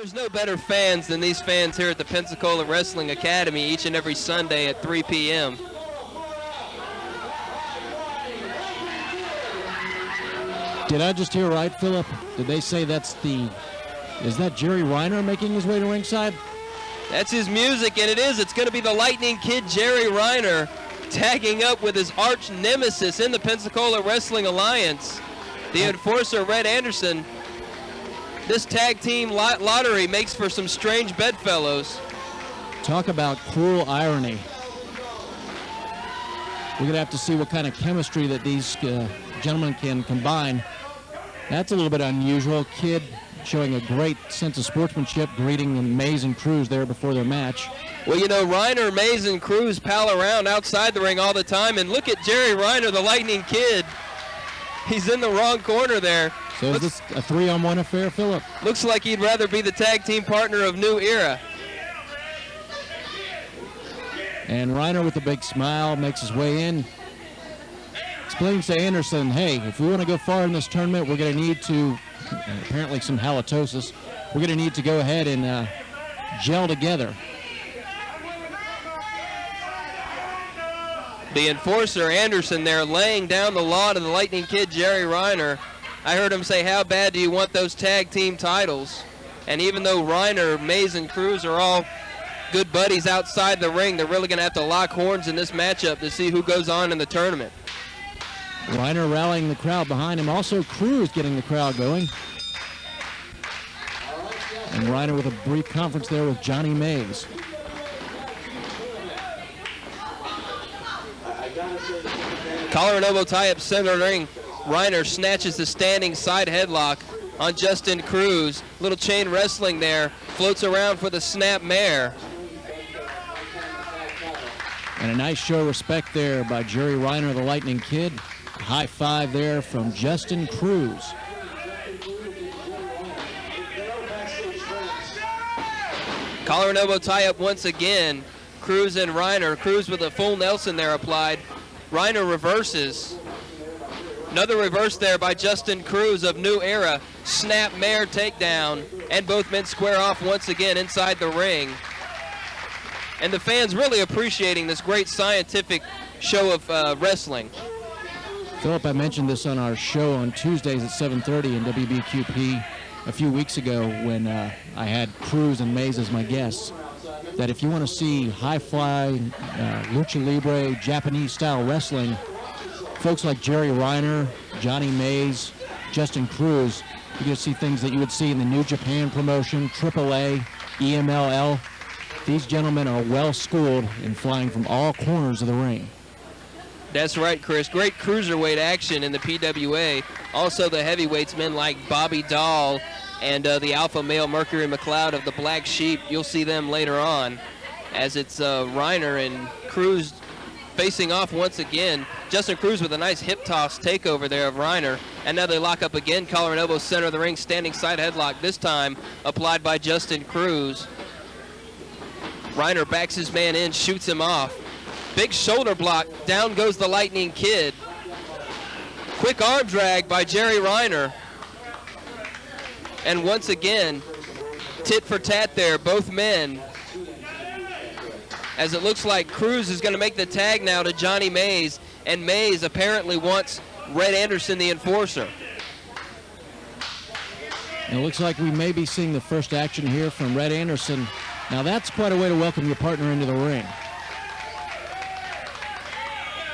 There's no better fans than these fans here at the Pensacola Wrestling Academy each and every Sunday at 3 p.m. Did I just hear right, Philip? Did they say is that Jerry Reiner making his way to ringside? That's his music, and it is. It's going to be the Lightning Kid, Jerry Reiner, tagging up with his arch nemesis in the Pensacola Wrestling Alliance, the Enforcer, Red Anderson. This tag team lottery makes for some strange bedfellows. Talk about cruel irony. We're going to have to see what kind of chemistry that these gentlemen can combine. That's a little bit unusual. Kid showing a great sense of sportsmanship, greeting Mays and Cruz there before their match. Well, you know, Reiner, Mays, and Cruz pal around outside the ring all the time, and look at Jerry Reiner, the Lightning Kid. He's in the wrong corner there. So is this a 3-on-1 affair, Philip? Looks like he'd rather be the tag team partner of New Era. And Reiner with a big smile makes his way in. Explains to Anderson, hey, if we want to go far in this tournament, we're going to need to, apparently some halitosis, we're going to need to go ahead and gel together. The Enforcer, Anderson, there laying down the law to the Lightning Kid, Jerry Reiner. I heard him say, how bad do you want those tag team titles? And even though Reiner, Mays, and Cruz are all good buddies outside the ring, they're really going to have to lock horns in this matchup to see who goes on in the tournament. Reiner rallying the crowd behind him. Also, Cruz getting the crowd going. And Reiner with a brief conference there with Johnny Mays. Collar and elbow tie-up center of the ring. Reiner snatches the standing side headlock on Justin Cruz. Little chain wrestling there. Floats around for the snap mare. And a nice show of respect there by Jerry Reiner, the Lightning Kid. High five there from Justin Cruz. Collar and elbow tie-up once again. Cruz and Reiner. Cruz with a full Nelson there applied. Reiner reverses. Another reverse there by Justin Cruz of New Era. Snap mare takedown. And both men square off once again inside the ring. And the fans really appreciating this great scientific show of wrestling. Philip, I mentioned this on our show on Tuesdays at 7:30 in WBQP a few weeks ago when I had Cruz and Mays as my guests, that if you want to see high-fly, lucha libre, Japanese-style wrestling, folks like Jerry Reiner, Johnny Mays, Justin Cruz, you get to see things that you would see in the New Japan promotion, AAA, EMLL. These gentlemen are well-schooled in flying from all corners of the ring. That's right, Chris. Great cruiserweight action in the PWA. Also the heavyweights, men like Bobby Dahl and the alpha male Mercury McLeod of the Black Sheep. You'll see them later on as it's Reiner and Cruz facing off once again. Justin Cruz with a nice hip toss takeover there of Reiner. And now they lock up again. Collar and elbow center of the ring, standing side headlock, this time applied by Justin Cruz. Reiner backs his man in, shoots him off. Big shoulder block, down goes the Lightning Kid. Quick arm drag by Jerry Reiner. And once again, tit for tat there, both men. As it looks like Cruz is going to make the tag now to Johnny Mays, and Mays apparently wants Red Anderson, the Enforcer. And it looks like we may be seeing the first action here from Red Anderson. Now that's quite a way to welcome your partner into the ring.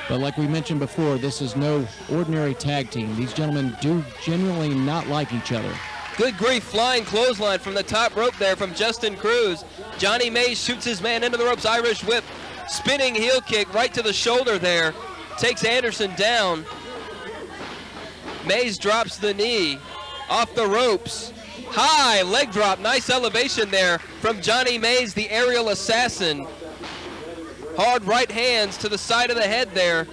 But like we mentioned before, this is no ordinary tag team. These gentlemen do genuinely not like each other. Good grief, flying clothesline from the top rope there from Justin Cruz. Johnny Mays shoots his man into the ropes, Irish whip. Spinning heel kick right to the shoulder there. Takes Anderson down. Mays drops the knee off the ropes. High leg drop, nice elevation there from Johnny Mays, the aerial assassin. Hard right hands to the side of the head there.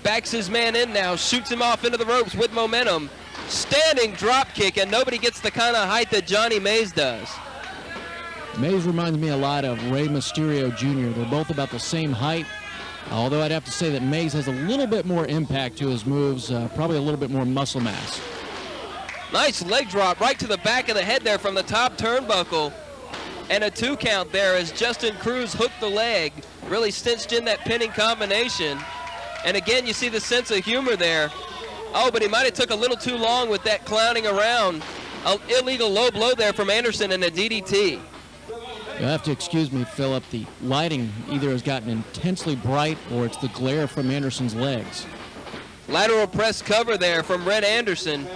Backs his man in now, shoots him off into the ropes with momentum. Standing drop kick, and nobody gets the kind of height that Johnny Mays does. Mays reminds me a lot of Rey Mysterio Jr. They're both about the same height, although I'd have to say that Mays has a little bit more impact to his moves, probably a little bit more muscle mass. Nice leg drop right to the back of the head there from the top turnbuckle. And a 2 count there as Justin Cruz hooked the leg, really cinched in that pinning combination. And again, you see the sense of humor there. Oh, but he might have took a little too long with that clowning around. An illegal low blow there from Anderson and a DDT. You'll have to excuse me, Philip. The lighting either has gotten intensely bright or it's the glare from Anderson's legs. Lateral press cover there from Red Anderson.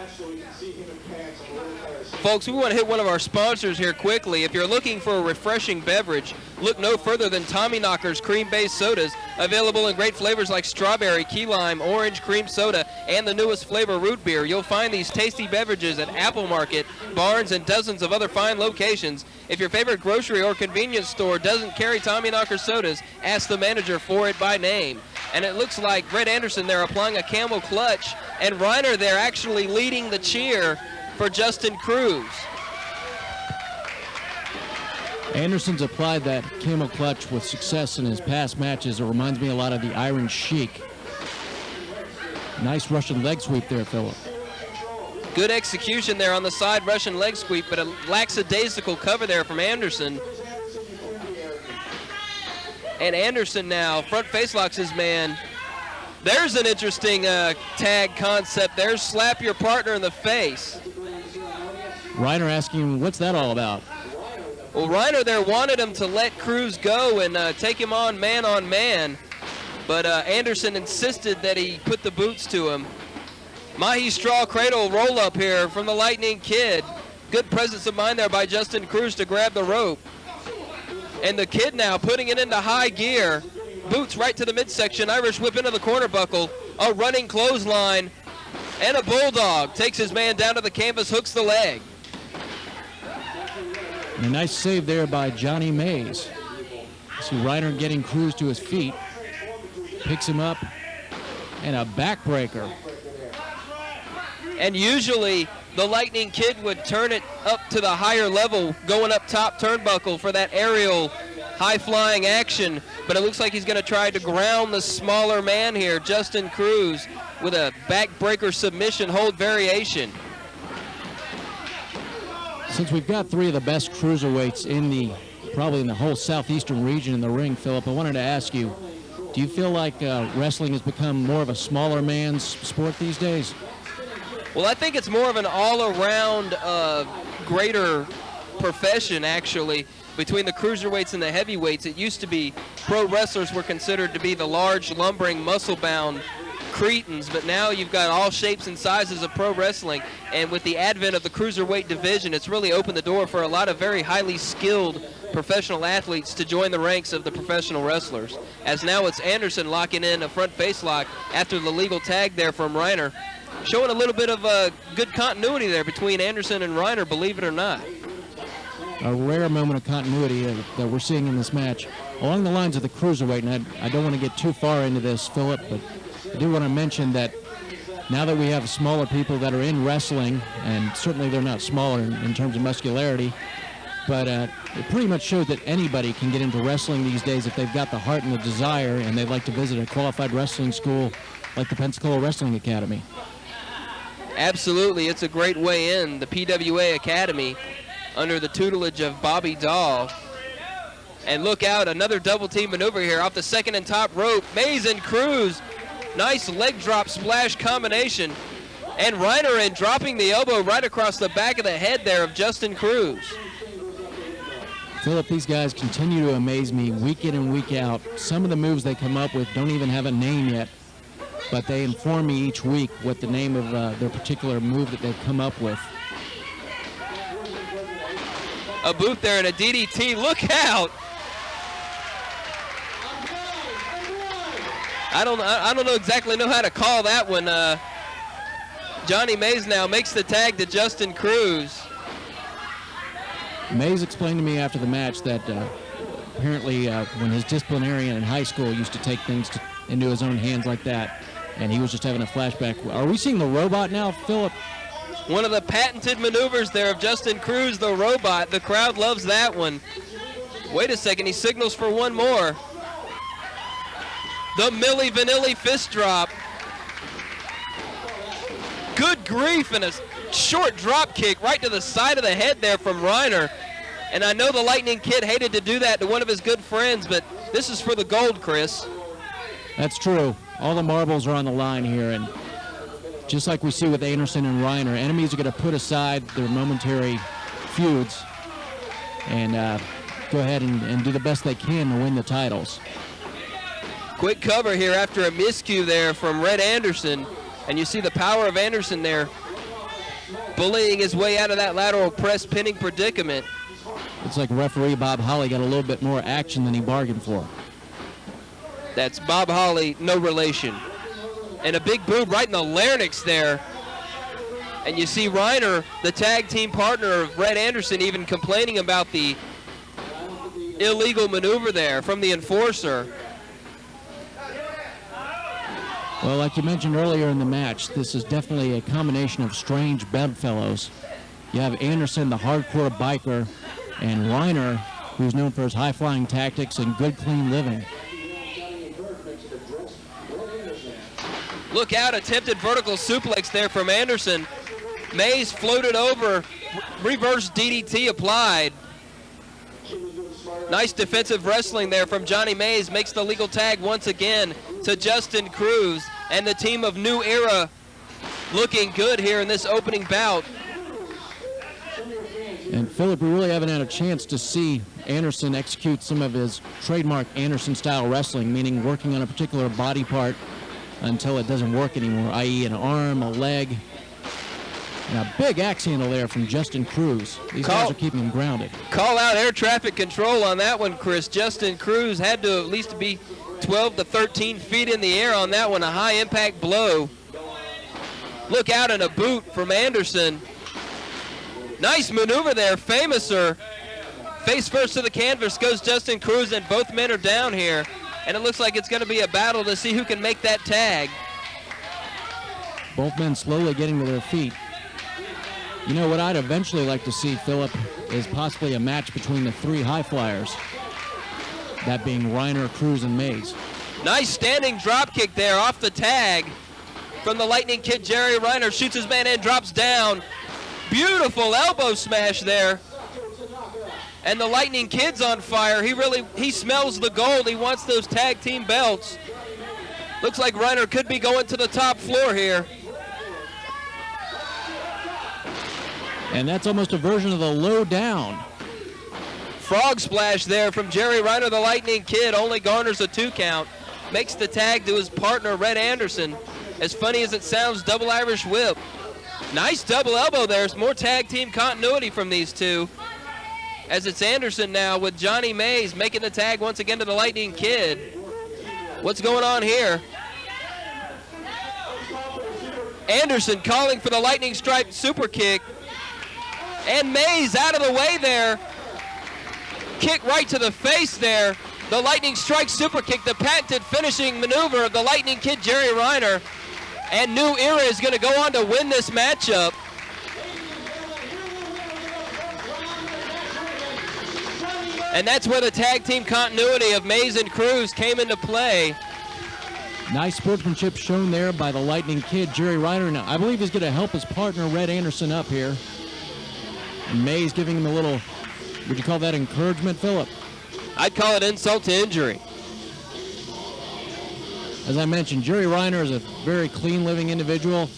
Folks, we want to hit one of our sponsors here quickly. If you're looking for a refreshing beverage, look no further than Tommyknockers cream-based sodas, available in great flavors like strawberry, key lime, orange, cream soda, and the newest flavor, root beer. You'll find these tasty beverages at Apple Market, Barnes, and dozens of other fine locations. If your favorite grocery or convenience store doesn't carry Tommyknockers sodas, ask the manager for it by name. And it looks like Red Anderson there applying a camel clutch, and Reiner there actually leading the cheer for Justin Cruz. Anderson's applied that camel clutch with success in his past matches. It reminds me a lot of the Iron Sheik. Nice Russian leg sweep there, Philip. Good execution there on the side Russian leg sweep, but a lackadaisical cover there from Anderson. And Anderson now front face locks his man. There's an interesting tag concept there. Slap your partner in the face. Reiner asking him, what's that all about? Well, Reiner there wanted him to let Cruz go and take him on man, but Anderson insisted that he put the boots to him. Mahi straw cradle roll up here from the Lightning Kid. Good presence of mind there by Justin Cruz to grab the rope. And the Kid now putting it into high gear. Boots right to the midsection, Irish whip into the corner buckle, a running clothesline, and a bulldog. Takes his man down to the canvas, hooks the leg. And a nice save there by Johnny Mays. See Reiner getting Cruz to his feet. Picks him up, and a backbreaker. And usually the Lightning Kid would turn it up to the higher level, going up top turnbuckle for that aerial high-flying action. But it looks like he's going to try to ground the smaller man here, Justin Cruz, with a backbreaker submission hold variation. Since we've got three of the best cruiserweights probably in the whole southeastern region in the ring, Philip, I wanted to ask you, do you feel like wrestling has become more of a smaller man's sport these days? Well, I think it's more of an all-around greater profession, actually, between the cruiserweights and the heavyweights. It used to be pro wrestlers were considered to be the large, lumbering, muscle-bound cretins, but now you've got all shapes and sizes of pro wrestling, and with the advent of the cruiserweight division, it's really opened the door for a lot of very highly skilled professional athletes to join the ranks of the professional wrestlers. As now it's Anderson locking in a front face lock after the legal tag there from Reiner, showing a little bit of good continuity there between Anderson and Reiner, believe it or not. A rare moment of continuity that we're seeing in this match along the lines of the cruiserweight, and I don't want to get too far into this, Philip, but I do want to mention that now that we have smaller people that are in wrestling, and certainly they're not smaller in terms of muscularity, but it pretty much shows that anybody can get into wrestling these days if they've got the heart and the desire and they'd like to visit a qualified wrestling school like the Pensacola Wrestling Academy. Absolutely, it's a great way in, the PWA Academy, under the tutelage of Bobby Dahl. And look out, another double team maneuver here off the second and top rope. Mays and Cruz, nice leg drop splash combination. And Reiner in dropping the elbow right across the back of the head there of Justin Cruz. Philip, these guys continue to amaze me week in and week out. Some of the moves they come up with don't even have a name yet, but they inform me each week what the name of their particular move that they've come up with. A boot there and a DDT, look out! I don't know exactly how to call that one. Johnny Mays now makes the tag to Justin Cruz. Mays explained to me after the match that apparently when his disciplinarian in high school used to take things into his own hands like that, and he was just having a flashback. Are we seeing the robot now, Philip? One of the patented maneuvers there of Justin Cruz, the robot. The crowd loves that one. Wait a second, he signals for one more. The Milli Vanilli fist drop. Good Good grief, and a short drop kick right to the side of the head there from Reiner. And I know the Lightning Kid hated to do that to one of his good friends, but this is for the gold, Chris. That's true. All the marbles are on the line here, and just like we see with Anderson and Reiner, enemies are going to put aside their momentary feuds and go ahead and do the best they can to win the titles. Quick cover here after a miscue there from Red Anderson, and you see the power of Anderson there bullying his way out of that lateral press pinning predicament. It's like referee Bob Holly got a little bit more action than he bargained for. That's Bob Holly, no relation. And a big boot right in the larynx there. And you see Reiner, the tag team partner of Red Anderson, even complaining about the illegal maneuver there from the enforcer. Well, like you mentioned earlier in the match, this is definitely a combination of strange bedfellows. You have Anderson, the hardcore biker, and Reiner, who's known for his high-flying tactics and good, clean living. Look out, attempted vertical suplex there from Anderson. Mays floated over, reverse DDT applied. Nice defensive wrestling there from Johnny Mays, makes the legal tag once again to Justin Cruz, and the team of New Era looking good here in this opening bout. And Philip, we really haven't had a chance to see Anderson execute some of his trademark Anderson-style wrestling, meaning working on a particular body part until it doesn't work anymore, i.e. an arm, a leg. And a big axe handle there from Justin Cruz. These guys are keeping him grounded. Call out air traffic control on that one, Chris. Justin Cruz had to at least be 12 to 13 feet in the air on that one, a high impact blow. Look out, and a boot from Anderson. Nice maneuver there, Famouser. Face first to the canvas goes Justin Cruz, and both men are down here. And it looks like it's going to be a battle to see who can make that tag. Both men slowly getting to their feet. You know what I'd eventually like to see, Philip, is possibly a match between the three high flyers. That being Reiner, Cruz, and Mays. Nice standing drop kick there off the tag from the Lightning Kid. Jerry Reiner shoots his man in, drops down. Beautiful elbow smash there. And the Lightning Kid's on fire. He smells the gold. He wants those tag team belts. Looks like Reiner could be going to the top floor here. And that's almost a version of the low down. Frog splash there from Jerry Reiner, the Lightning Kid, only garners a 2 count. Makes the tag to his partner, Red Anderson. As funny as it sounds, double Irish whip. Nice double elbow there. It's more tag team continuity from these two. As it's Anderson now with Johnny Mays making the tag once again to the Lightning Kid. What's going on here? Anderson calling for the lightning stripe super kick. And Mays out of the way there. Kick right to the face there. The lightning strike super kick, the patented finishing maneuver of the Lightning Kid, Jerry Reiner. And New Era is going to go on to win this matchup. And that's where the tag team continuity of Mays and Cruz came into play. Nice sportsmanship shown there by the Lightning Kid, Jerry Reiner. Now, I believe he's going to help his partner, Red Anderson, up here. And Mays giving him a little, would you call that encouragement, Philip? I'd call it insult to injury. As I mentioned, Jerry Reiner is a very clean living individual.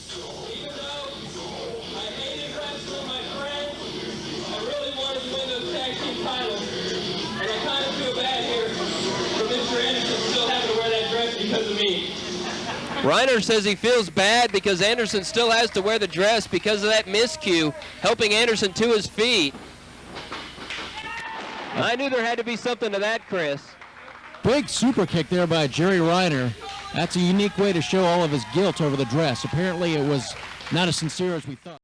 Reiner says he feels bad because Anderson still has to wear the dress because of that miscue, helping Anderson to his feet. I knew there had to be something to that, Chris. Big super kick there by Jerry Reiner. That's a unique way to show all of his guilt over the dress. Apparently it was not as sincere as we thought.